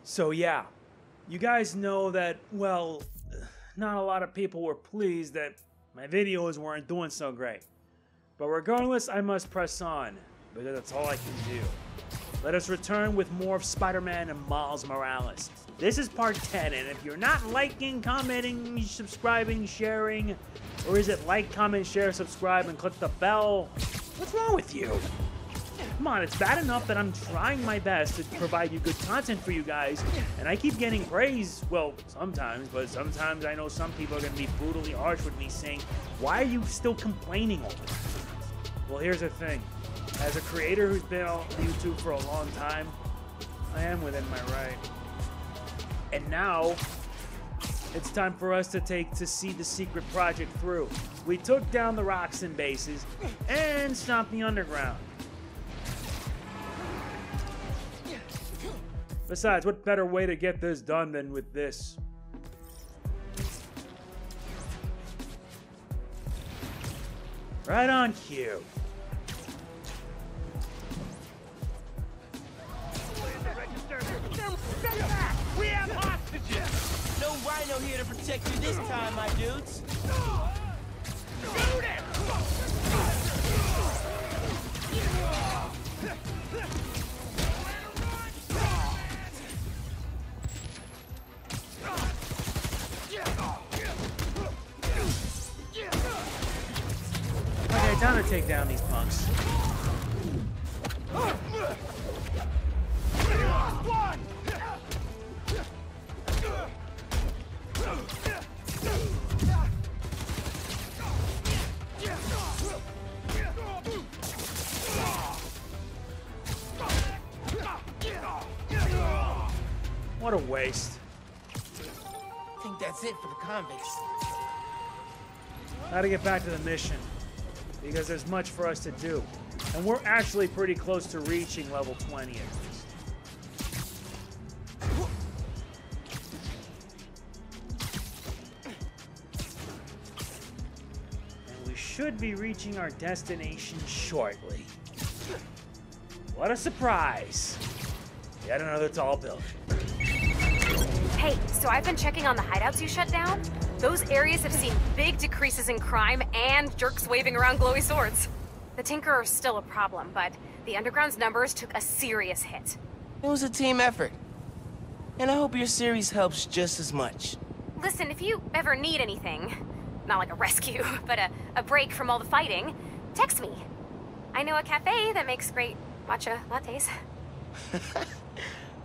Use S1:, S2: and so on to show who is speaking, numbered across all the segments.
S1: So yeah, you guys know that, well, not a lot of people were pleased that my videos weren't doing so great. But regardless, I must press on, because that's all I can do. Let us return with more of Spider-Man and Miles Morales. This is part 10, and if you're not liking, commenting, subscribing, sharing, or is it like, comment, share, subscribe, and click the bell? What's wrong with you? Come on, it's bad enough that I'm trying my best to provide you good content for you guys, and I keep getting praise, well, sometimes, but sometimes I know some people are going to be brutally harsh with me saying, why are you still complaining all the time? Well, here's the thing. As a creator who's been on YouTube for a long time, I am within my right. And now, it's time for us to see the secret project through. We took down the Roxxon bases and stopped the underground. Besides, what better way to get this done than with this? Right on cue.
S2: We have hostages! No rhino here to protect you this time, my dudes. Shoot him!
S1: Okay, time to take down these punks. What a waste.
S2: I think that's it for the convicts.
S1: Gotta get back to the mission, because there's much for us to do. And we're actually pretty close to reaching level 20 at least. And we should be reaching our destination shortly. What a surprise! Yet another tall building.
S3: Hey, so I've been checking on the hideouts you shut down. Those areas have seen big decreases in crime and jerks waving around glowy swords. The Tinkerer's still a problem, but the Underground's numbers took a serious hit.
S2: It was a team effort. And I hope your series helps just as much.
S3: Listen, if you ever need anything, not like a rescue, but a break from all the fighting, text me. I know a cafe that makes great matcha lattes.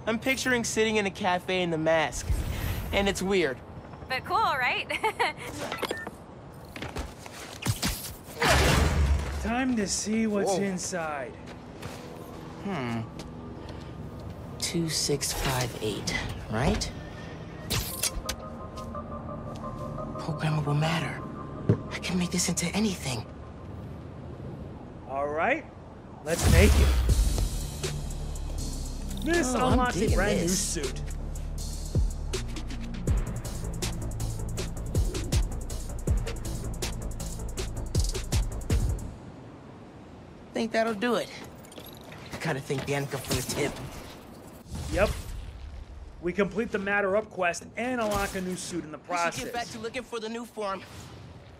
S2: I'm picturing sitting in a cafe in the mask. And it's weird.
S3: But cool, right?
S1: Time to see what's inside.
S2: 2658, right? Programmable matter. I can make this into anything.
S1: All right, let's make it. This unlocks a brand new suit.
S2: Think that'll do it. I gotta thank Danica for the tip.
S1: Yep. We complete the Matter Up quest and unlock a new suit in the process.
S2: We should get back to looking for the Nuform.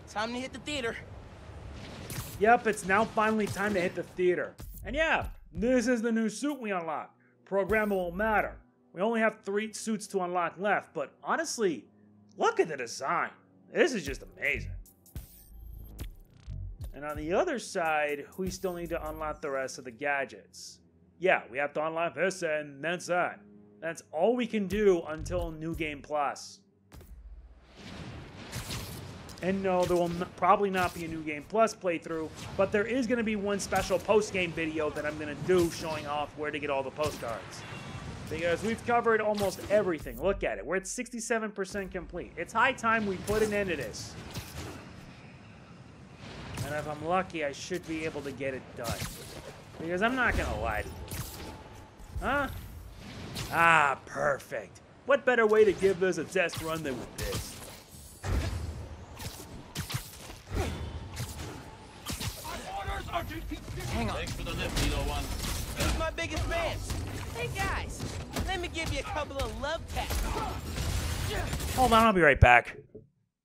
S2: Time to hit the theater.
S1: Yep, it's now finally time to hit the theater. And yeah, this is the new suit we unlock. Programmable matter. We only have 3 suits to unlock left, but honestly, look at the design. This is just amazing. And on the other side, we still need to unlock the rest of the gadgets. Yeah, we have to unlock this and that's that. That's all we can do until New Game Plus. And no, there will probably not be a New Game Plus playthrough, but there is going to be one special post-game video that I'm going to do showing off where to get all the postcards. Because we've covered almost everything. Look at it. We're at 67% complete. It's high time we put an end to this. And if I'm lucky, I should be able to get it done. Because I'm not going to lie to you. Huh? Ah, perfect. What better way to give this a test run than with this?
S2: Hang on.
S4: Thanks for the lift, Kilo 1.
S2: Who's my biggest fans? Hey guys, let me give you a couple of love taps.
S1: Hold on, I'll be right back.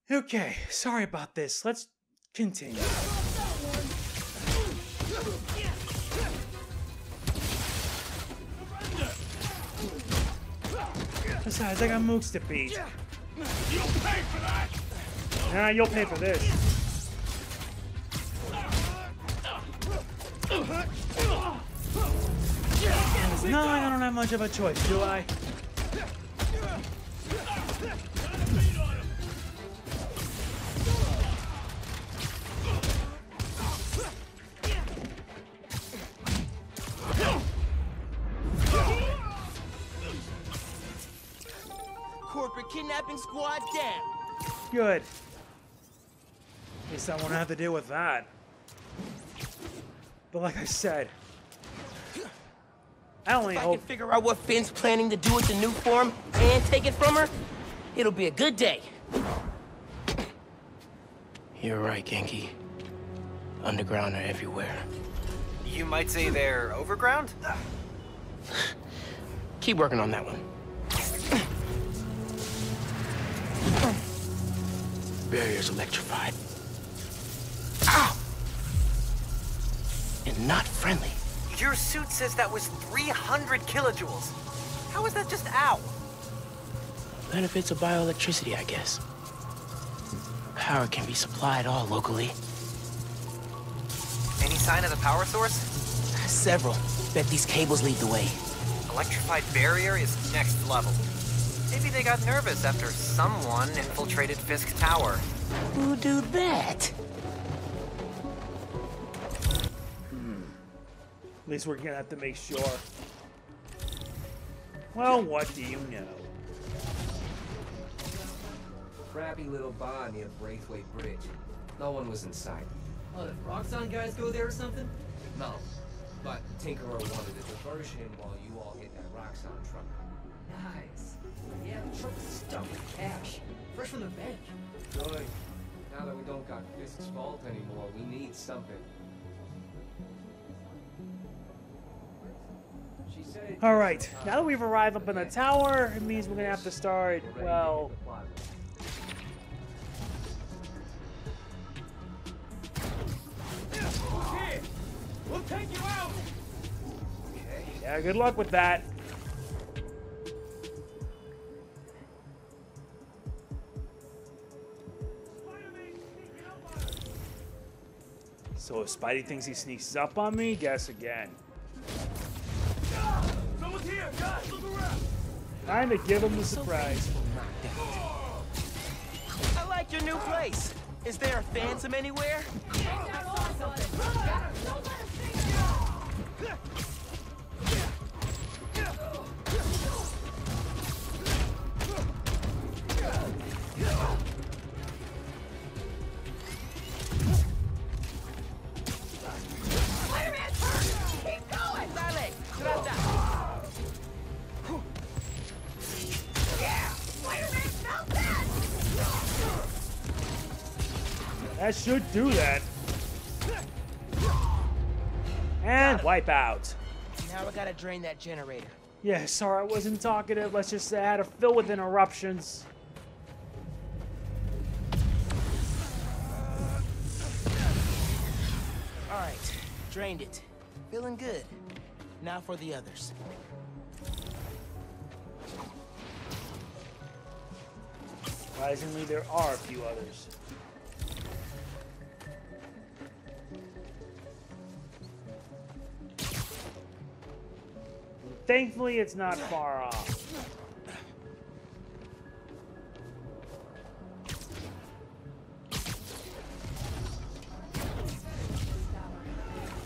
S1: Okay, sorry about this. Let's continue. Besides, I got mooks to beat.
S4: You'll pay for that!
S1: Nah, you'll pay for this. No, I don't have much of a choice, do I?
S2: Corporate kidnapping squad down.
S1: Good. At least I won't have to deal with that. But like I said, I only
S2: If I
S1: hope...
S2: can figure out what Finn's planning to do with the Nuform and take it from her, it'll be a good day.
S5: You're right, Genki. Underground are everywhere.
S6: You might say they're overground?
S5: Keep working on that one. Barrier's electrified. Ow! And not friendly.
S6: Your suit says that was 300 kilojoules. How is that just ow?
S5: Benefits of bioelectricity, I guess. Power can be supplied all locally.
S6: Any sign of the power source?
S5: Several. Bet these cables lead the way.
S6: Electrified barrier is next level. Maybe they got nervous after someone infiltrated Fisk Tower.
S5: Who do that?
S1: At least we're gonna have to make sure. Well, what do you know?
S7: Crappy little bar near Braithwaite Bridge. No one was inside.
S8: Oh, the Roxxon guys go there or something?
S7: No. But Tinkerer wanted a diversion while you all hit that Roxxon truck.
S8: Nice. Yeah, the truck was stuffed with cash. Fresh from the bank.
S7: Good. Now that we don't got Fisk's vault anymore, we need something. She said it
S1: Alright, now that we've arrived up in the tower, it means we're gonna have to start, well...
S4: We'll take you out!
S1: Yeah, good luck with that. So if Spidey thinks he sneaks up on me, guess again.
S4: Someone's here! Guys, look around!
S1: Time to give him the surprise.
S2: I like your new place. Is there a phantom anywhere?
S1: That should do that. And wipe out.
S2: Now I gotta drain that generator.
S1: Yeah, sorry I wasn't talkative. Let's just say I had to fill with interruptions.
S2: Alright, drained it. Feeling good. Now for the others.
S1: Surprisingly, there are a few others. Thankfully, it's not far off.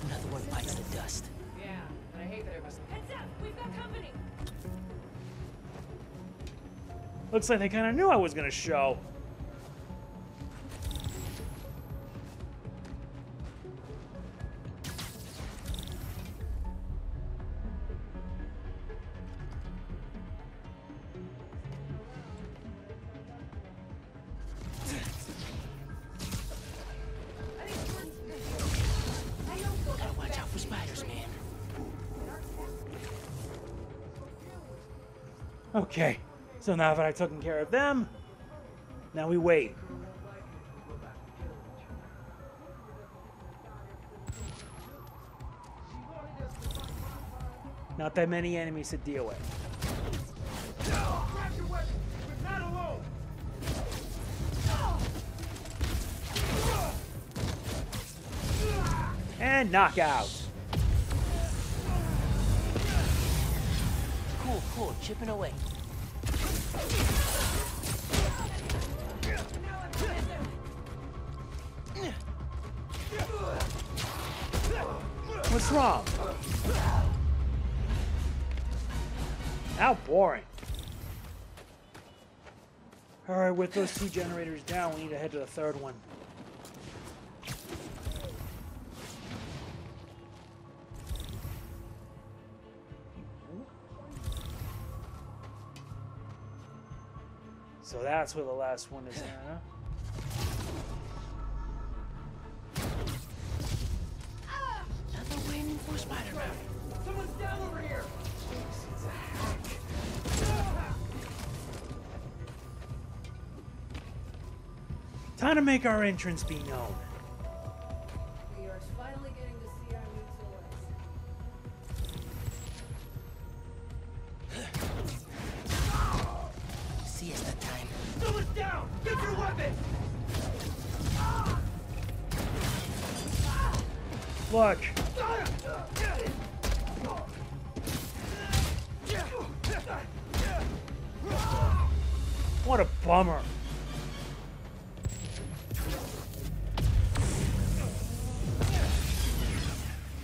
S5: Another one bites the dust.
S8: Yeah, I hate that it was...
S3: Heads up, we've got company.
S1: Looks like they kind of knew I was going to show. Okay, so now that I've taken care of them, now we wait. Not that many enemies to deal with.
S4: Grab your weapon. We're not alone.
S1: And knockout.
S5: Cool, chipping away.
S1: What's wrong? How boring. Alright, with those 2 generators down, we need to head to the 3rd one. So that's where the last one is at, huh?
S5: Another win for Spider-Man.
S8: Someone's down over here! It's a hack.
S1: Time to make our entrance be known.
S8: We are finally getting to see our new toys.
S5: Siesta time.
S4: Someone's down. Get your weapon.
S1: Look. What a bummer.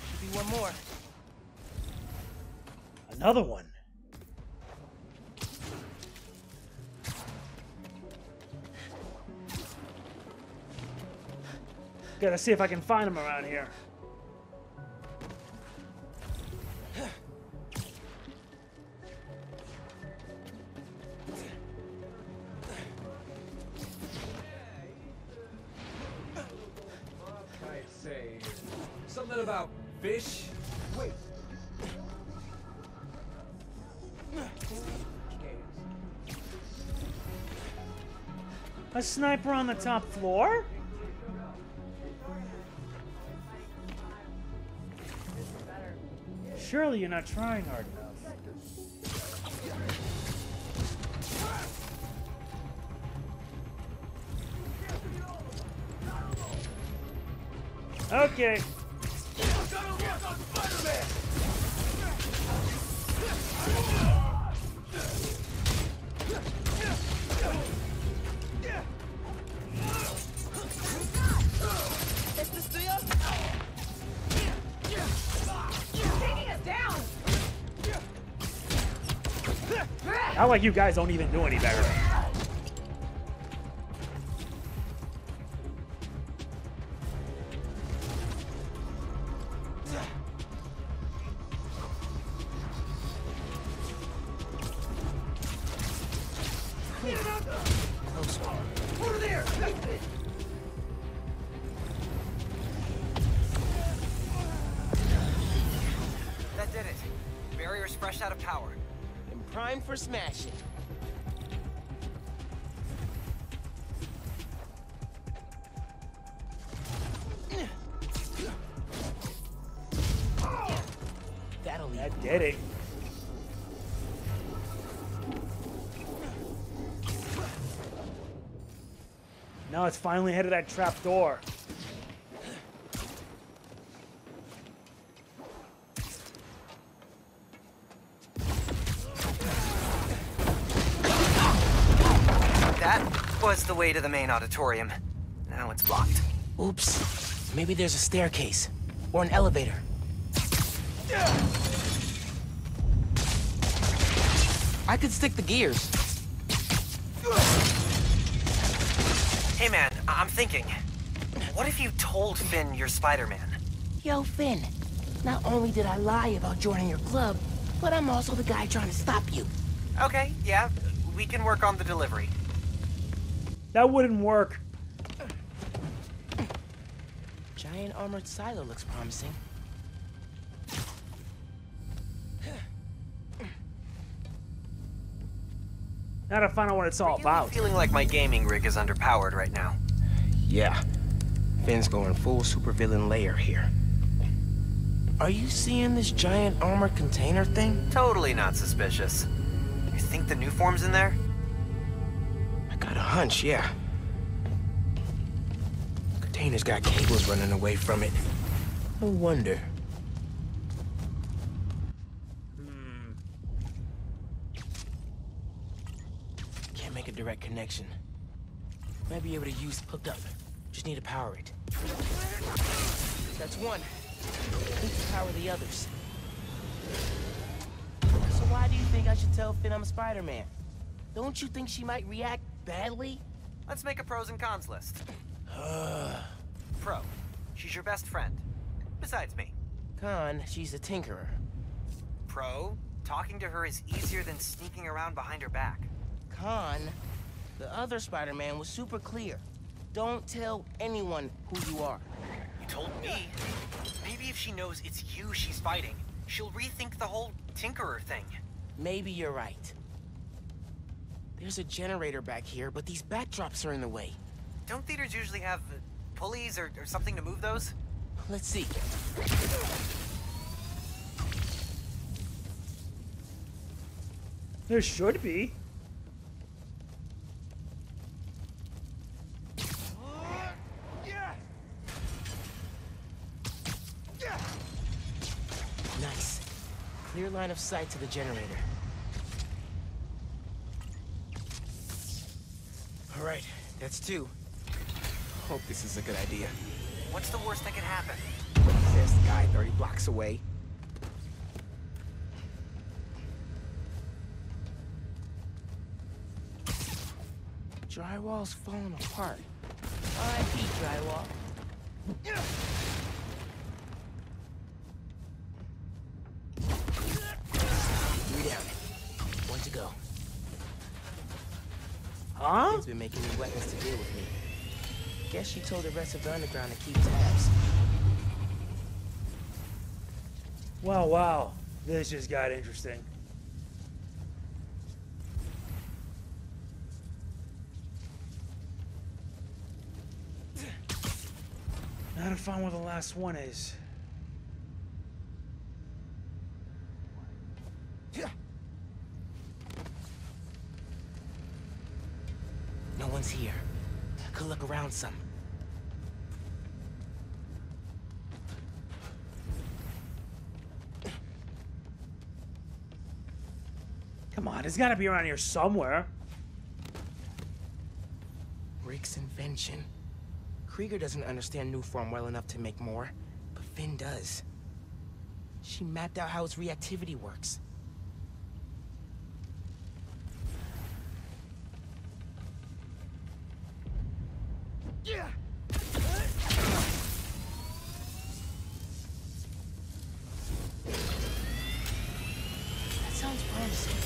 S5: Should be one more.
S1: Another one. Gotta see if I can find him around here.
S7: I say something about fish. Wait.
S1: A sniper on the top floor? Surely you're not trying hard enough. Okay. Not like you guys don't even do any better.
S4: Over there.
S6: That did it. Barrier's fresh out of power.
S5: And prime for smashing. That'll leave.
S1: That did it. Now it's finally headed that trap door.
S6: That was the way to the main auditorium. Now it's blocked.
S5: Oops. Maybe there's a staircase. Or an elevator. I could stick the gears.
S6: Hey man, I'm thinking. What if you told Phin you're Spider-Man?
S5: Yo, Phin. Not only did I lie about joining your club, but I'm also the guy trying to stop you.
S6: Okay, yeah, we can work on the delivery.
S1: That wouldn't work.
S5: Giant armored silo looks promising.
S1: Now to find out what it's all
S6: Really
S1: about.
S6: feeling like my gaming rig is underpowered right now.
S5: Yeah. Finn's going full supervillain layer here. Are you seeing this giant armor container thing?
S6: Totally not suspicious. You think the Nuform's in there?
S5: I got a hunch, yeah. Container's got cables running away from it. No wonder. Can't make a direct connection. Might be able to use hooked up. Just need to power it. That's one. Need to power the others. So why do you think I should tell Phin I'm a Spider-Man? Don't you think she might react badly?
S6: Let's make a pros and cons list. Pro. She's your best friend. Besides me.
S5: Con, she's a tinkerer.
S6: Pro. Talking to her is easier than sneaking around behind her back.
S5: Con, the other Spider-Man was super clear. Don't tell anyone who you are.
S6: You told me. Maybe if she knows it's you she's fighting, she'll rethink the whole tinkerer thing.
S5: Maybe you're right. There's a generator back here, but these backdrops are in the way.
S6: Don't theaters usually have pulleys or something to move those?
S5: Let's see.
S1: There should be.
S5: Nice. Clear line of sight to the generator. All right, that's two. Hope this is a good idea.
S6: What's the worst that could happen?
S5: Says the guy 30 blocks away. Drywall's falling apart. R.I.P. drywall. Three down. One to go.
S1: Huh?
S5: Finn's been making me weapons to deal with me. Guess she told the rest of the underground to keep tabs.
S1: Wow, wow. This just got interesting. Now to find where the last one is.
S5: No one's here. I could look around some.
S1: Come on, it's gotta be around here somewhere.
S5: Rick's invention. Krieger doesn't understand Nuform well enough to make more, but Phin does. She mapped out how its reactivity works. That sounds promising.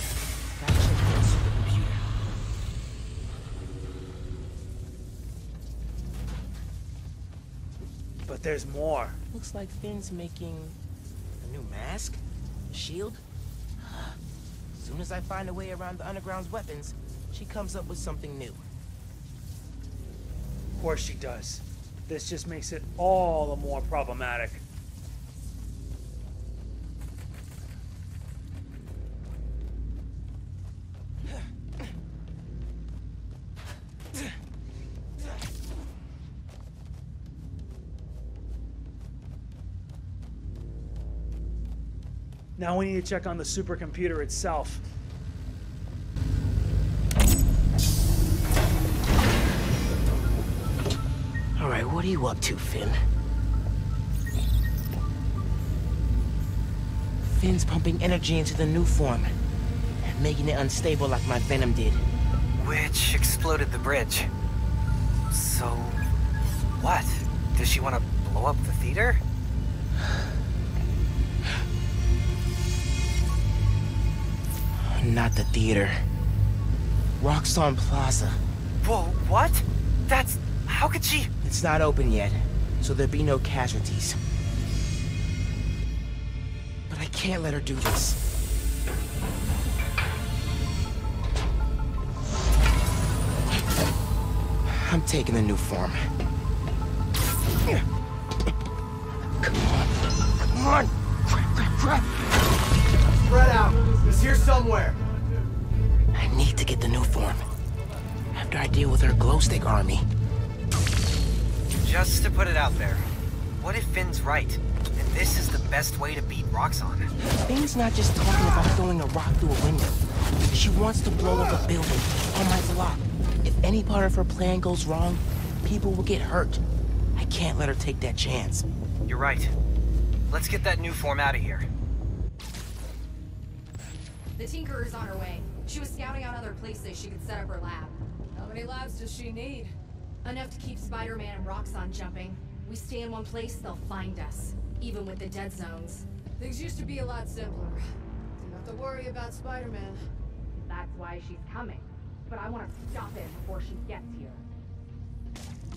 S5: Gotta check out the supercomputer.
S1: But there's more.
S5: Looks like Finn's making a new mask? A shield? As soon as I find a way around the underground's weapons, she comes up with something new.
S1: Of course she does. This just makes it all the more problematic. Now we need to check on the supercomputer itself.
S5: All right, what are you up to, Phin? Finn's pumping energy into the Nuform, making it unstable like my venom did.
S6: Which exploded the bridge. So, what? Does she want to blow up the theater?
S5: Not the theater. Roxxon Plaza.
S6: Whoa, what? That's... how could she...
S5: It's not open yet, so there'll be no casualties. But I can't let her do this. I'm taking the new form. Come on. Crap.
S7: Spread out. He's here somewhere.
S5: I need to get the new form. After I deal with her glow stick army.
S6: Just to put it out there, what if Finn's right? And this is the best way to beat Roxxon?
S5: Finn's not just talking about throwing a rock through a window. She wants to blow up a building on my block. If any part of her plan goes wrong, people will get hurt. I can't let her take that chance.
S6: You're right. Let's get that new form out of here.
S9: The Tinkerer's on her way. She was scouting out other places she could set up her lab.
S8: How many labs does she need?
S9: Enough to keep Spider-Man and Roxxon jumping. We stay in one place, they'll find us. Even with the dead zones.
S8: Things used to be a lot simpler. Didn't have to worry about Spider-Man.
S9: That's why she's coming. But I want to stop it before she gets here.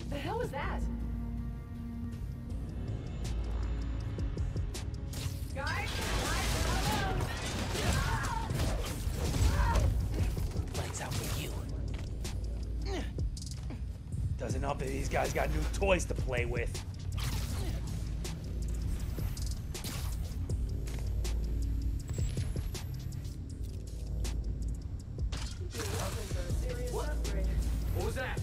S9: The hell was that? Guys?
S5: Lights out for you.
S1: Doesn't help that these guys got new toys to play with.
S7: What was that?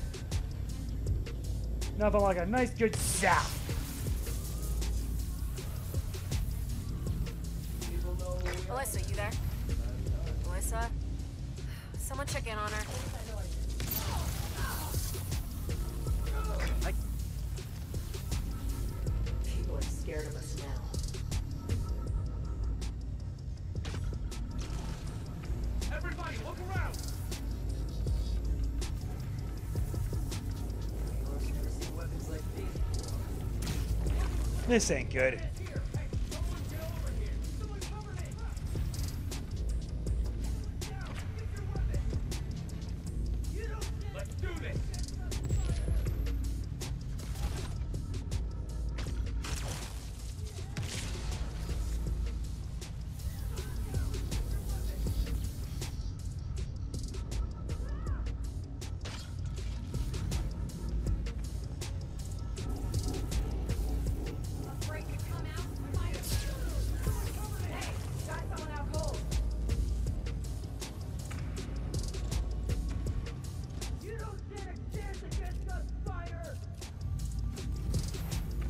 S1: Nothing like a nice good zap.
S3: Melissa, you there? Melissa? Someone check in on her.
S8: People are scared of us now.
S4: Everybody, look around!
S8: Never seen weapons like these.
S1: This ain't good.
S4: Let's do this!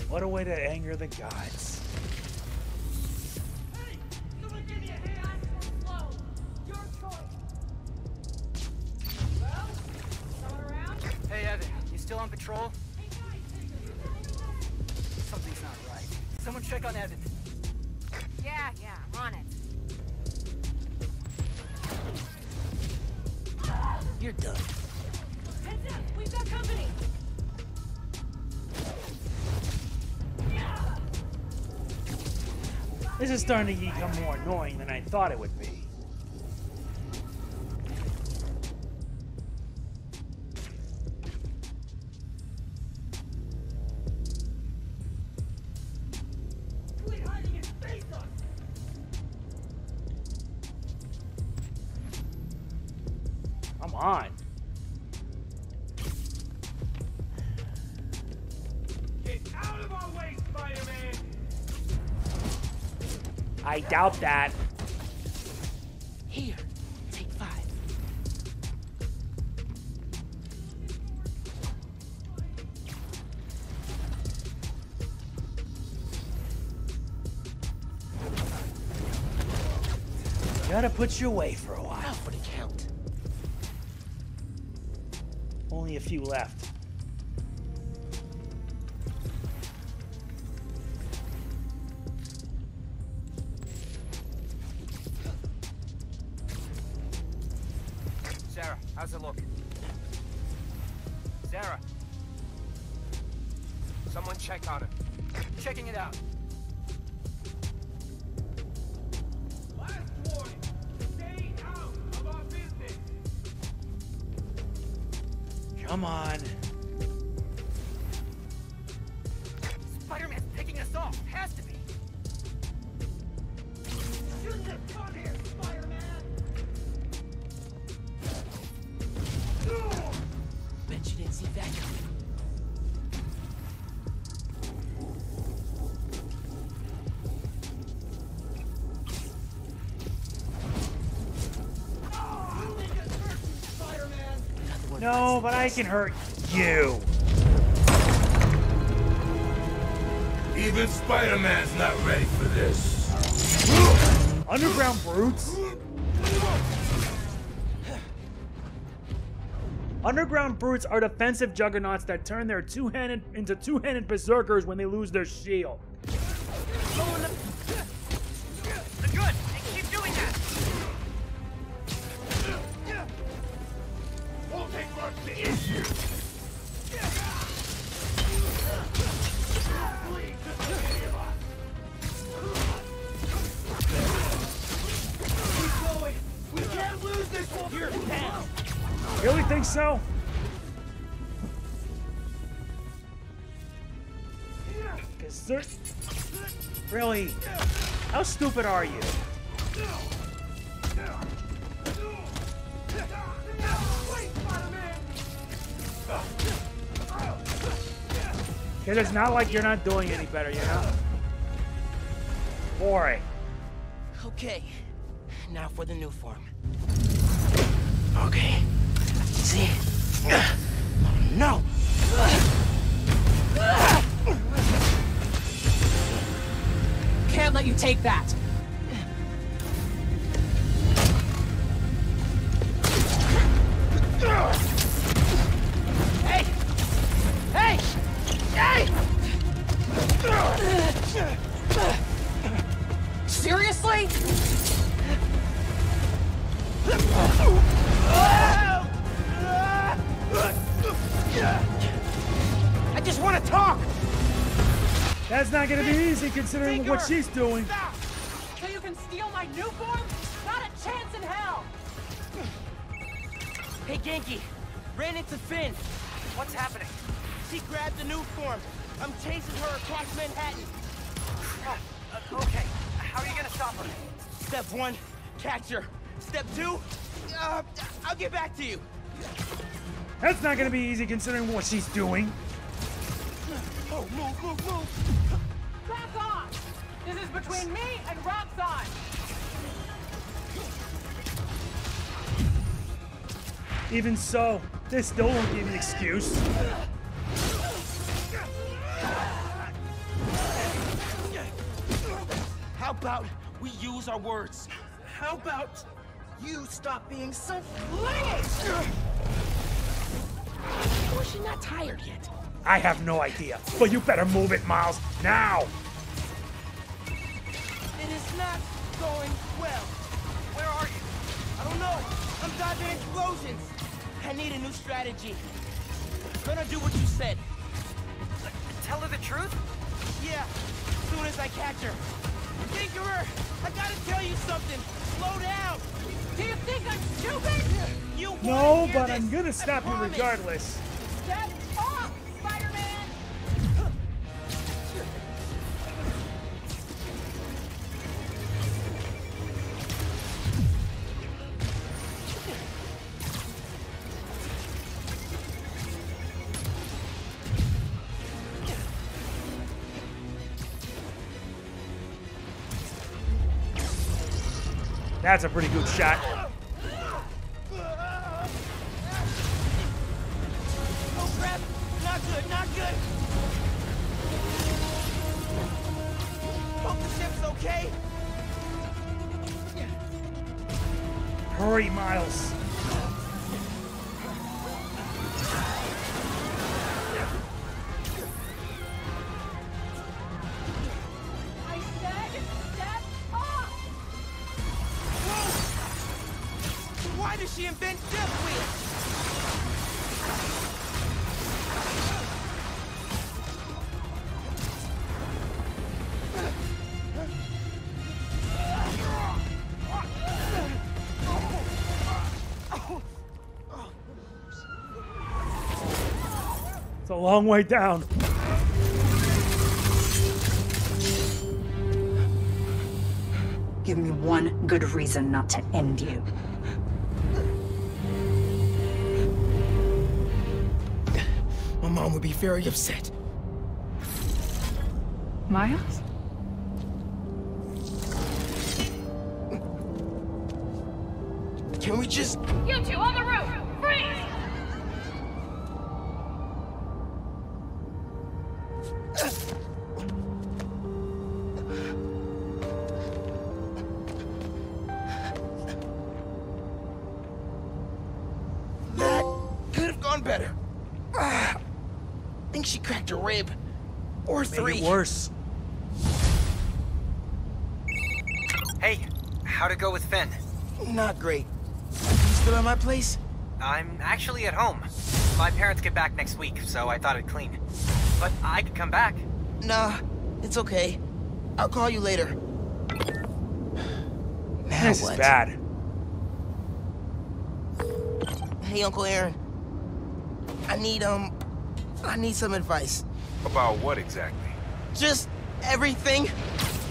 S1: What a way to anger the gods.
S4: Hey! Someone give me a hand! Slow! Your choice! Well? Someone around?
S6: Hey, Evan, you still on patrol?
S4: Hey guys,
S6: Something's not right. Someone check on Evan.
S3: Yeah, I'm on it.
S5: You're done.
S9: Heads up! We've got company!
S1: This is starting to become more annoying than I thought it would be.
S4: quit hiding and face us!
S1: Come on.
S4: Get out of our way, Spider-Man!
S1: I doubt that.
S5: Here, take 5.
S1: Gotta put you away for a while.
S5: Not for the count.
S1: Only a few left.
S6: Sarah, how's it look? Sarah! Someone check on her. Checking it out.
S4: Last warning! Stay out of our business!
S1: Come on.
S6: Spider-Man's picking us off. Has to be.
S4: Shouldn't have come here, Spider-Man!
S5: Bet you didn't see that coming.
S1: No, but I can hurt you.
S10: Even Spider-Man's not ready for this.
S1: Underground brutes? Underground brutes are defensive juggernauts that turn their into two-handed berserkers when they lose their shield.
S2: Good. Keep doing that.
S10: Won't take much to issue.
S2: Keep going. We can't lose this one. You're down.
S1: Really think so? Really? How stupid are you? Because it's not like you're not doing any better, you know? Boy.
S5: Okay, now for the Nuform. Okay, see? Oh, no!
S8: Can't let you take that.
S2: Hey! Hey! Hey!
S8: Seriously?
S2: I just want to talk.
S1: That's not gonna be easy considering what she's doing.
S8: So you can steal my Nuform? Not a chance in hell!
S2: Hey, Genki. Ran into Phin.
S6: What's happening?
S2: She grabbed the Nuform. I'm chasing her across Manhattan.
S6: Okay, how are you gonna stop her?
S2: Step 1, catch her. Step 2, I'll get back to you.
S1: That's not gonna be easy considering what she's doing.
S2: Oh, move.
S8: Back off! This is between me and Roxxon!
S1: Even so, this still won't give you an excuse.
S2: How about we use our words? How about you stop being so flaggy?
S5: Or she's not tired yet.
S1: I have no idea, but you better move it, Miles, now!
S2: It is not going well.
S6: Where are you?
S2: I don't know. I'm dodging explosions. I need a new strategy. Gonna do what you said.
S6: Tell her the truth?
S2: Yeah, as soon as I catch her. Tinkerer, I gotta tell you something. Slow down.
S8: Do you think I'm stupid?
S2: You wanna
S1: No,
S2: hear
S1: but
S2: this?
S1: I'm gonna stop
S2: I
S1: you
S2: promise.
S1: regardless.
S8: Step off, Spider-Man!
S1: That's a pretty good shot.
S2: Oh crap! Not good, not good! Hope the ship's okay.
S1: Hurry, Miles.
S8: I said step off!
S2: Why does she invent death wheels?
S1: It's a long way down.
S11: Give me one good reason not to end you.
S5: My mom would be very upset.
S11: Miles?
S5: Can we just...
S4: You two on the roof! Freeze!
S5: on better. I think she cracked a rib. Or three.
S1: Made it worse.
S6: Hey, how'd it go with Phin?
S5: Not great. You still at my place?
S6: I'm actually at home. My parents get back next week, so I thought I'd clean. But I could come back.
S5: Nah, it's okay. I'll call you later. Now
S1: This
S5: what?
S1: is bad.
S5: Hey, Uncle Aaron. I need some advice.
S12: About what exactly?
S5: Just everything.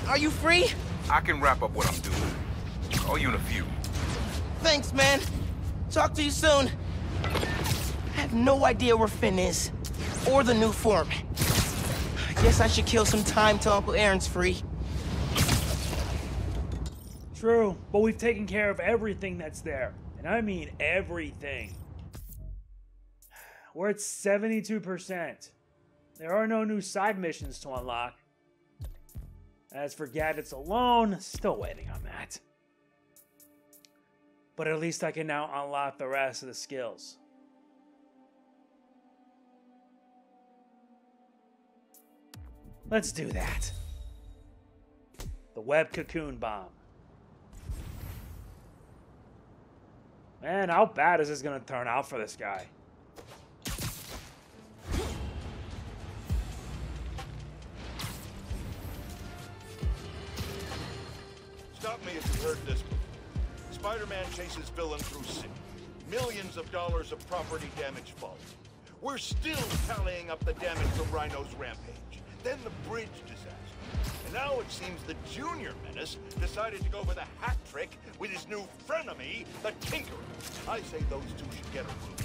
S5: Are you free?
S12: I can wrap up what I'm doing. Call you in a few.
S5: Thanks, man. Talk to you soon. I have no idea where Phin is. Or the Nuform. I guess I should kill some time till Uncle Aaron's free.
S1: True, but we've taken care of everything that's there. And I mean everything. We're at 72%. There are no new side missions to unlock. As for gadgets alone, still waiting on that. But at least I can now unlock the rest of the skills. Let's do that. The web cocoon bomb. Man, how bad is this going to turn out for this guy?
S10: Stop me if you heard this. Spider-Man chases villain through city. Millions of dollars of property damage followed. We're still tallying up the damage from Rhino's rampage. Then the bridge disaster. And now it seems the Junior Menace decided to go for the hat trick with his new frenemy, the Tinkerer. I say those two should get a room,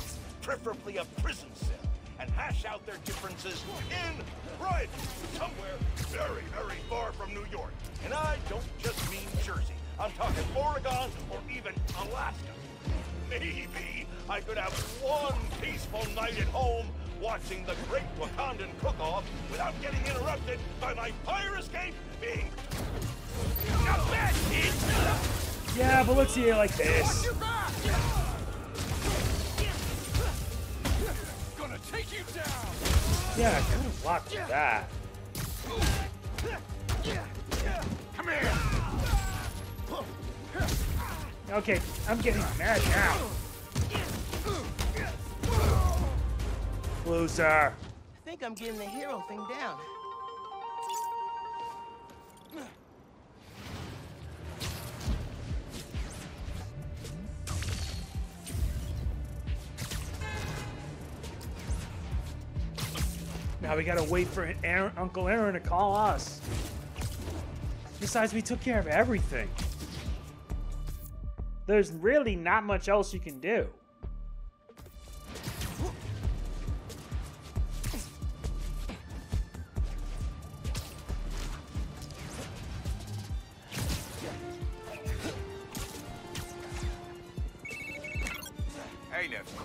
S10: preferably a prison cell, and hash out their differences in private, somewhere very, very far from New York. And I don't just mean Jersey. I'm talking Oregon or even Alaska. Maybe I could have one peaceful night at home watching the Great Wakandan Cook-Off without getting interrupted by my fire escape being... Not bad, kid!
S1: Yeah, but let's see it like this.
S10: Gonna take you down!
S1: Yeah, I could have blocked that.
S10: Come here!
S1: Okay, I'm getting mad now. Loser.
S5: I think I'm getting the hero thing down.
S1: Now we gotta wait for Uncle Aaron to call us. Besides, we took care of everything. There's really not much else you can do.
S12: Hey, nephew.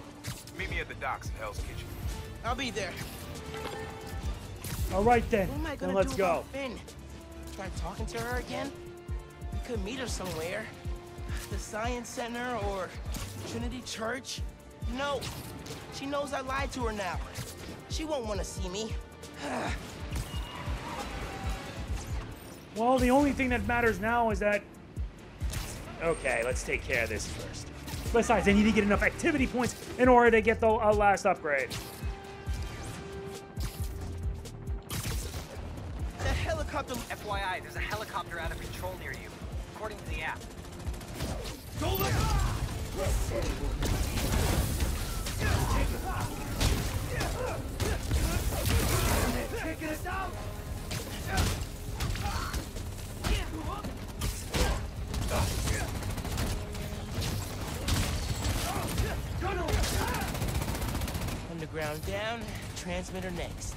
S12: Meet me at the docks in Hell's Kitchen.
S5: I'll be there.
S1: All right then.
S5: What am I gonna
S1: Then let's
S5: do
S1: go.
S5: about Phin? Try talking to her again? We could meet her somewhere. The Science Center or Trinity Church? No. She knows I lied to her now. She won't want to see me.
S1: Well, the only thing that matters now is that... Okay, let's take care of this first. Besides, I need to get enough activity points in order to get the last upgrade.
S5: The helicopter...
S6: FYI, there's a helicopter out of control near you, according to the app.
S10: Go look!
S4: Taking us out!
S5: Underground down, transmitter next.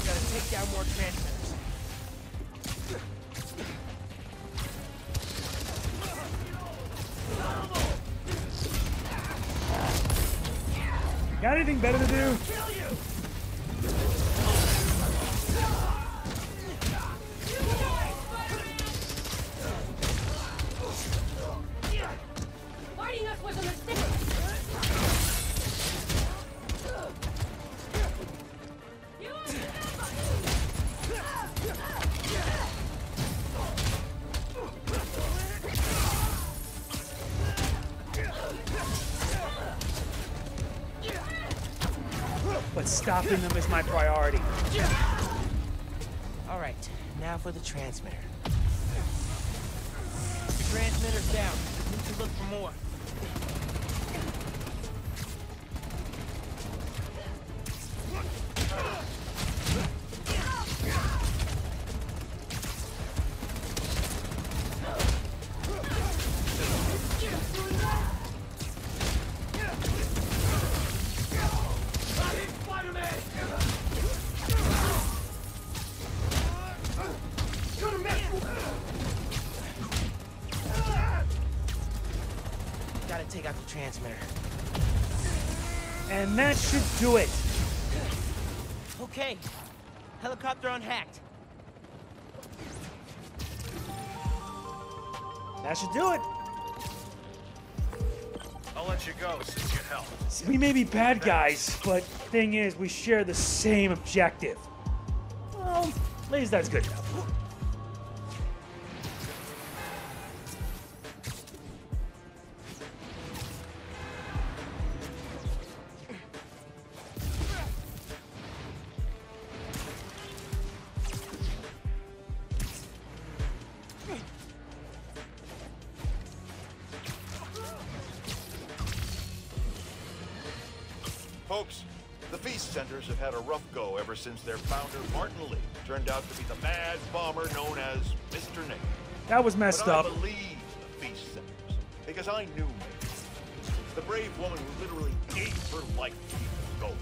S5: Gotta take down more transmitters.
S1: Got anything better to do?
S4: Fighting us was a mistake!
S1: but stopping them is my priority.
S5: All right, now for the transmitter.
S2: The transmitter's down. Need to look for more.
S5: Gotta take out the transmitter.
S1: And that should do it.
S2: Okay. Helicopter unhacked.
S1: That should do it.
S10: I'll let you go since you helped.
S1: We may be bad guys, but thing is, we share the same objective. Well, at least that's good enough.
S10: Folks, the Feast Centers have had a rough go ever since their founder, Martin Lee, turned out to be the mad bomber known as Mr. Nate.
S1: That was messed up.
S10: I believe the Feast Centers because I knew Nate. The brave woman who literally gave her life to keep us going.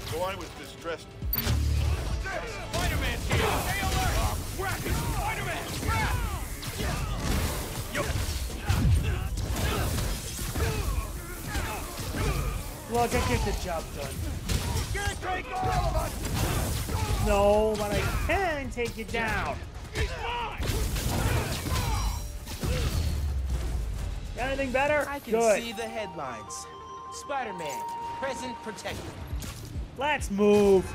S10: So I was distressed.
S2: Spider-Man's here! Stay alert! Crack it! Spider-Man!
S1: Look, I get the job done.
S2: You can't take all of us!
S1: No, but I can take you down.
S2: He's mine!
S1: Got anything better?
S5: I can
S1: Good.
S5: see the headlines. Spider-Man, present protector.
S1: Let's move.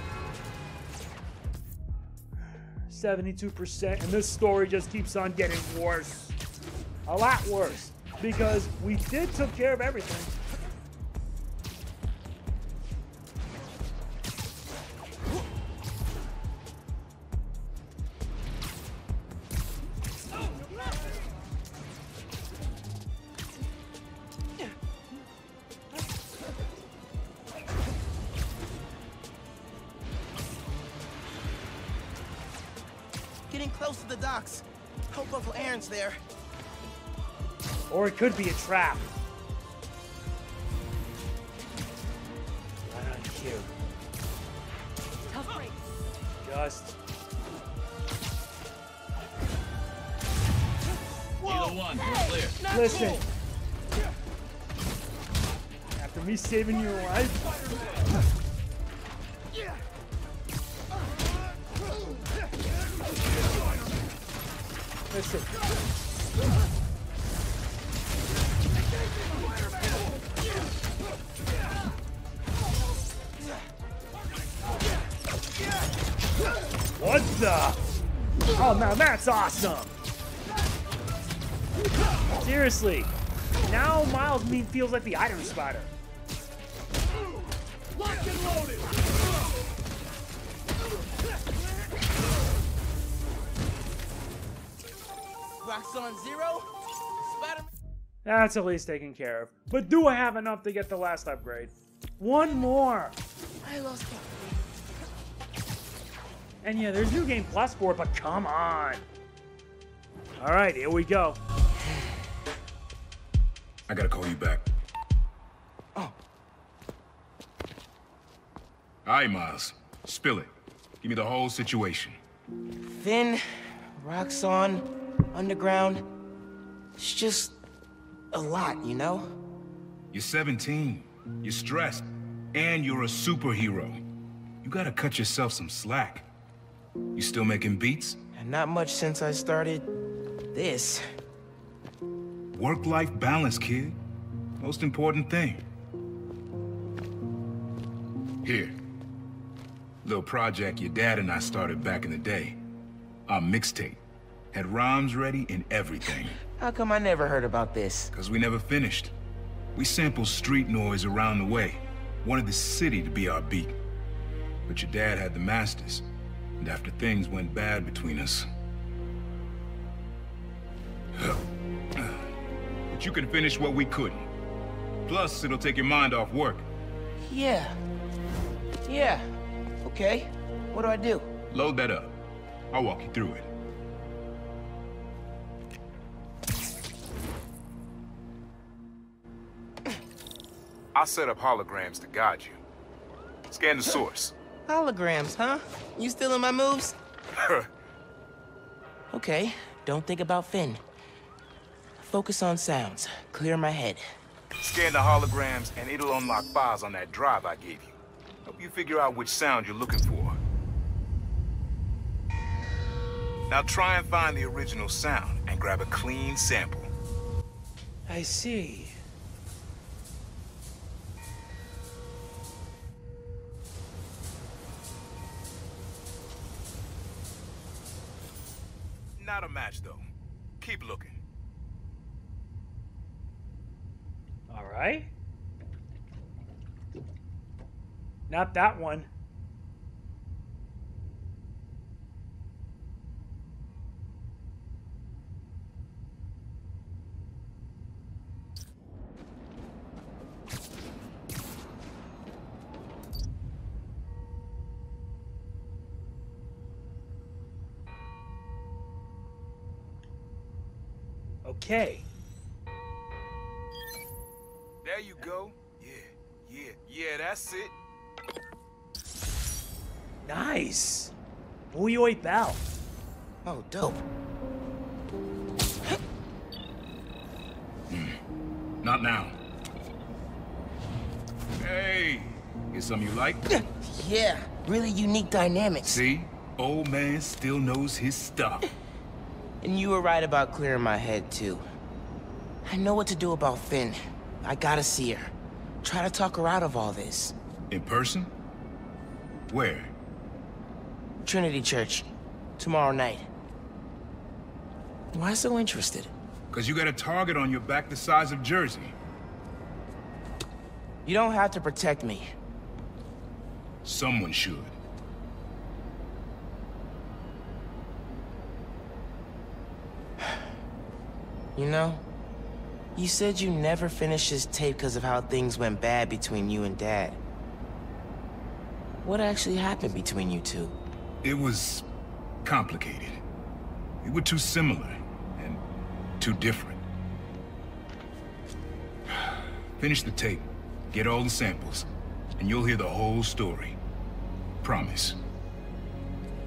S1: 72%, and this story just keeps on getting worse. A lot worse. Because we did took care of everything.
S5: Getting close to the docks. Hope Uncle Aaron's there.
S1: Or it could be a trap. Right on cue.
S4: Tough break.
S1: Just.
S2: Either one, clear.
S1: Listen. After me saving your life. Listen. What the? Oh, now that's awesome. Seriously. Now Miles feels like the Iron Spider.
S2: Lock and loaded!
S5: Roxxon Zero? Spider-Man?
S1: That's at least taken care of. But do I have enough to get the last upgrade? One more.
S5: I lost count.
S1: And yeah, there's New Game Plus for it, but come on. All right, here we go.
S12: I gotta call you back.
S5: Oh.
S12: All right, Miles. Spill it. Give me the whole situation.
S5: Phin, Roxxon, Underground. It's just a lot, you know?
S12: You're 17. You're stressed. And you're a superhero. You gotta cut yourself some slack. You still making beats?
S5: And not much since I started this.
S12: Work-life balance, kid. Most important thing. Here. Little project your dad and I started back in the day. Our mixtape. Had rhymes ready and everything.
S5: How come I never heard about this?
S12: Cause we never finished. We sampled street noise around the way. Wanted the city to be our beat. But your dad had the masters, and after things went bad between us... But you can finish what we couldn't. Plus, it'll take your mind off work.
S5: Yeah. Yeah. Okay. What do I do?
S12: Load that up. I'll walk you through it. I'll set up holograms to guide you. Scan the source.
S5: Holograms, huh? You stealing my moves? Okay, don't think about Phin. Focus on sounds. Clear my head.
S12: Scan the holograms, and it'll unlock files on that drive I gave you. Help you figure out which sound you're looking for. Now try and find the original sound, and grab a clean sample.
S1: I see.
S12: Not a match, though. Keep looking.
S1: All right. Not that one. Okay.
S12: There you go. Yeah, that's it.
S1: Nice. Booyoi Bell.
S5: Oh, dope.
S12: Not now. Hey, get something you like?
S5: Yeah, really unique dynamics.
S12: See? Old man still knows his stuff.
S5: And you were right about clearing my head, too. I know what to do about Phin. I gotta see her. Try to talk her out of all this.
S12: In person? Where?
S5: Trinity Church. Tomorrow night. Why so interested?
S12: Because you got a target on your back the size of Jersey.
S5: You don't have to protect me.
S12: Someone should.
S5: You know, you said you never finished this tape because of how things went bad between you and Dad. What actually happened between you two?
S12: It was complicated. We were too similar and too different. Finish the tape, get all the samples, and you'll hear the whole story. Promise.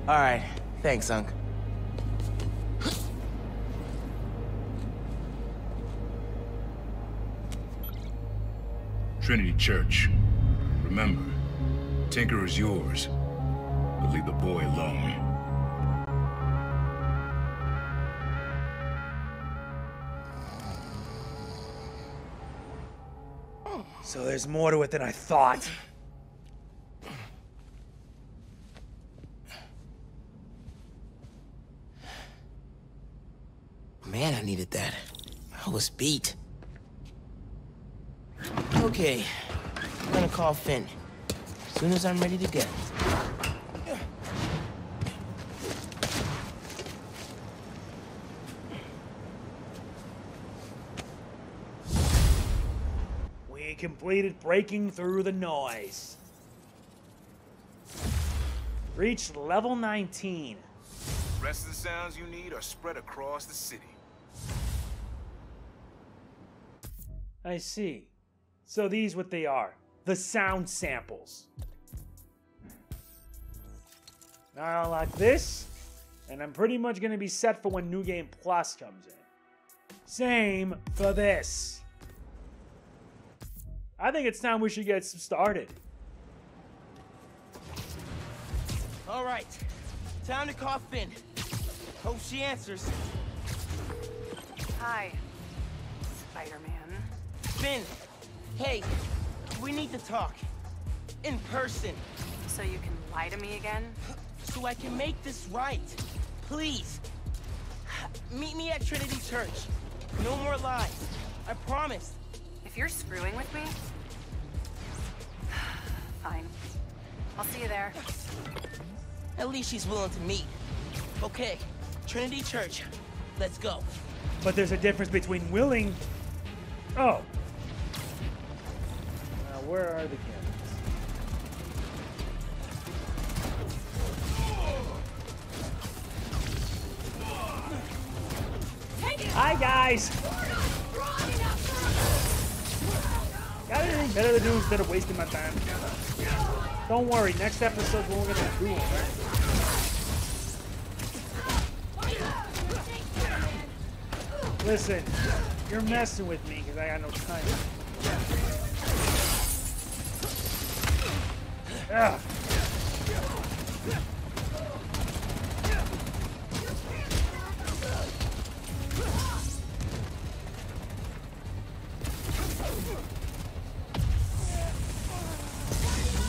S5: All right, thanks, Unc.
S12: Trinity Church. Remember, Tinker is yours, but leave the boy alone.
S1: So there's more to it than I thought.
S5: Man, I needed that. I was beat. Okay, I'm gonna call Phin. As soon as I'm ready to go.
S1: We completed breaking through the noise. Reached level 19.
S12: The rest of the sounds you need are spread across the city.
S1: I see. So these what they are. The sound samples. Now I unlock this, and I'm pretty much going to be set for when New Game Plus comes in. Same for this. I think it's time we should get started.
S5: All right, time to call Phin. Hope she answers.
S3: Hi, Spider-Man.
S5: Phin, hey, we need to talk. In person.
S3: So you can lie to me again?
S5: So I can make this right. Please. Meet me at Trinity Church. No more lies. I promise.
S3: If you're screwing with me... Fine. I'll see you there.
S5: At least she's willing to meet. Okay, Trinity Church. Let's go.
S1: But there's a difference between willing... Oh. Now, where are the cameras? Hi, guys! Got anything better to do instead of wasting my time? Don't worry, next episode's what we're gonna do, alright? Listen, you're messing with me because I got no time. Ugh.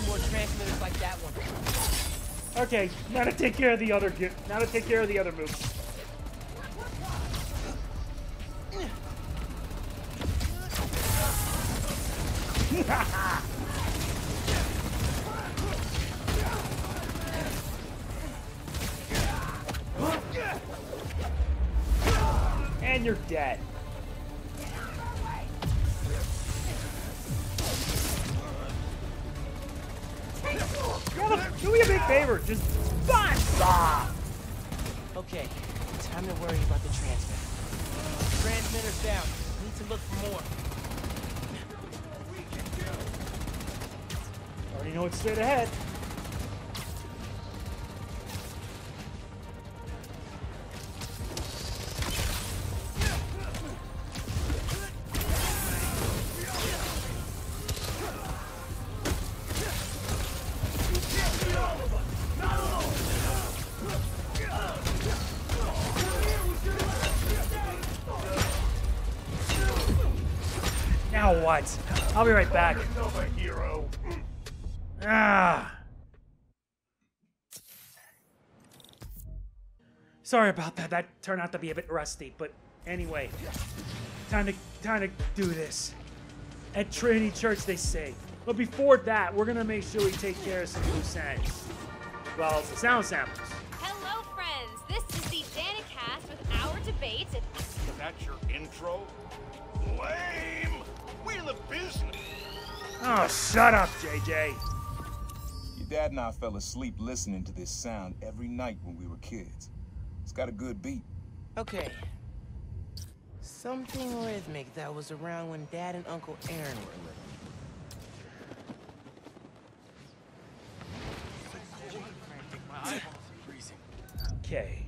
S5: More transmitters like that one.
S1: Okay, now to take care of the other moves. And you're dead. Do me a big favor, just bust off.
S5: Okay, time to worry about the transmitter. Transmitter's down. Need to look for more.
S1: Already know it's straight ahead. Now what? I'll be right back. Ah. Sorry about that. That turned out to be a bit rusty, but anyway, time to do this. At Trinity Church, they say. But before that, we're gonna make sure we take care of some loose ends. Well, the sound samples.
S13: Hello, friends. This is the Danicast with our debate.
S10: Is that your intro? Lame! We're in the business!
S1: Oh, shut up, JJ.
S12: Your dad and I fell asleep listening to this sound every night when we were kids. It's got a good beat.
S5: Okay. Something rhythmic that was around when Dad and Uncle Aaron were little.
S1: Okay.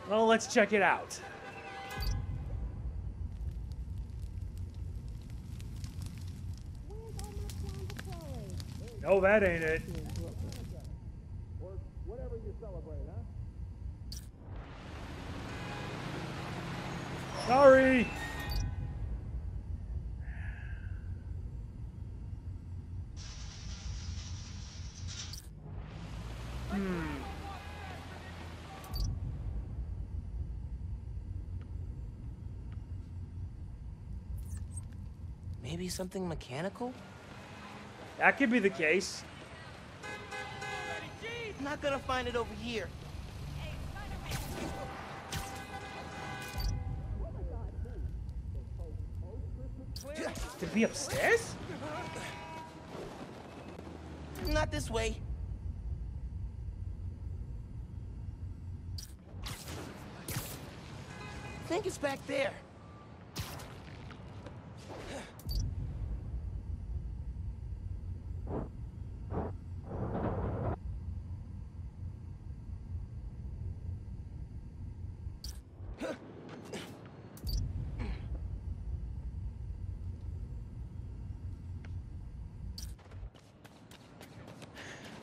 S1: Well, let's check it out. No, that ain't it.
S14: Or whatever you celebrate, huh?
S1: Sorry.
S5: Maybe something mechanical?
S1: That could be the case.
S5: Not gonna find it over here.
S1: To be upstairs?
S5: Not this way. I think it's back there.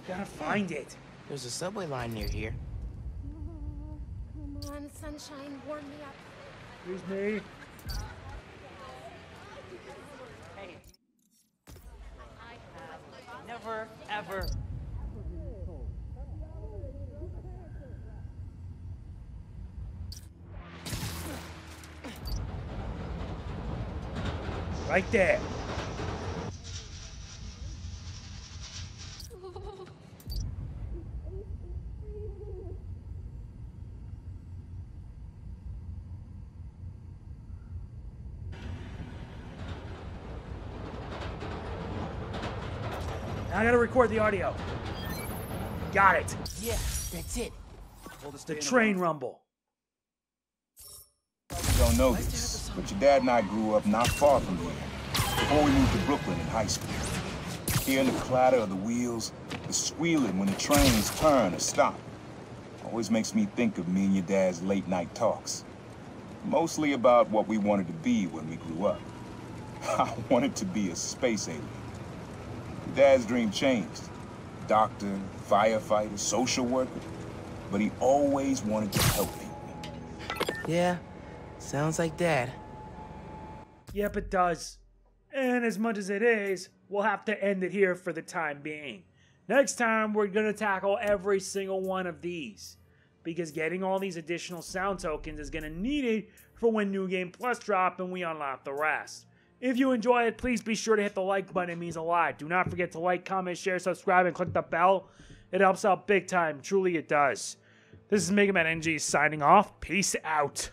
S1: Gotta find it.
S5: There's a subway line near here.
S13: Come on, sunshine, warm me up.
S1: Excuse me.
S2: Hey. I have never, ever.
S1: Right there. Now I gotta record the audio. Got it.
S5: Yeah, that's it.
S1: The train rumble.
S12: You don't know this, but your dad and I grew up not far from here, before we moved to Brooklyn in high school. Hearing the clatter of the wheels, the squealing when the trains turn or stop, always makes me think of me and your dad's late night talks. Mostly about what we wanted to be when we grew up. I wanted to be a space alien. Your dad's dream changed. Doctor, firefighter, social worker. But he always wanted to help people.
S5: Yeah, sounds like Dad.
S1: Yep, it does. And as much as it is, we'll have to end it here for the time being. Next time, we're going to tackle every single one of these, because getting all these additional sound tokens is going to need it for when New Game Plus drop and we unlock the rest. If you enjoy it, please be sure to hit the like button. It means a lot. Do not forget to like, comment, share, subscribe, and click the bell. It helps out big time. Truly, it does. This is Mega Man NG signing off. Peace out.